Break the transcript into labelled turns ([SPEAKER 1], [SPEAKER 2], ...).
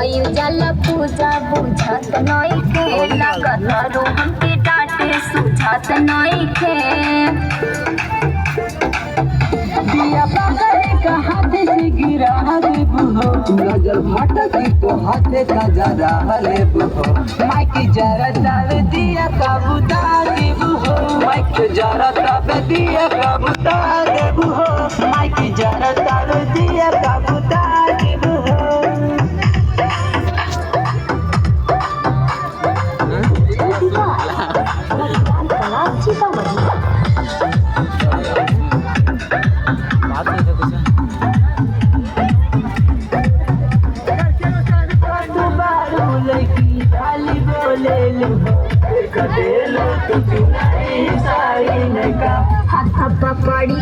[SPEAKER 1] कई जाला पूजा बुझत नइखे लागत रोहन के डांटे सुझत नइखे
[SPEAKER 2] दिया पागल का हाथ से गिरा देबू हो नजर भटकी तो हाथे का जरा लेबू हो माइक जरा तावे दिया का बुता देबू हो माइक जरा तावे दिया का बुता देबू हो माइक जरा तावे दिया का बुता देबू हो
[SPEAKER 1] हाथ पकड़ी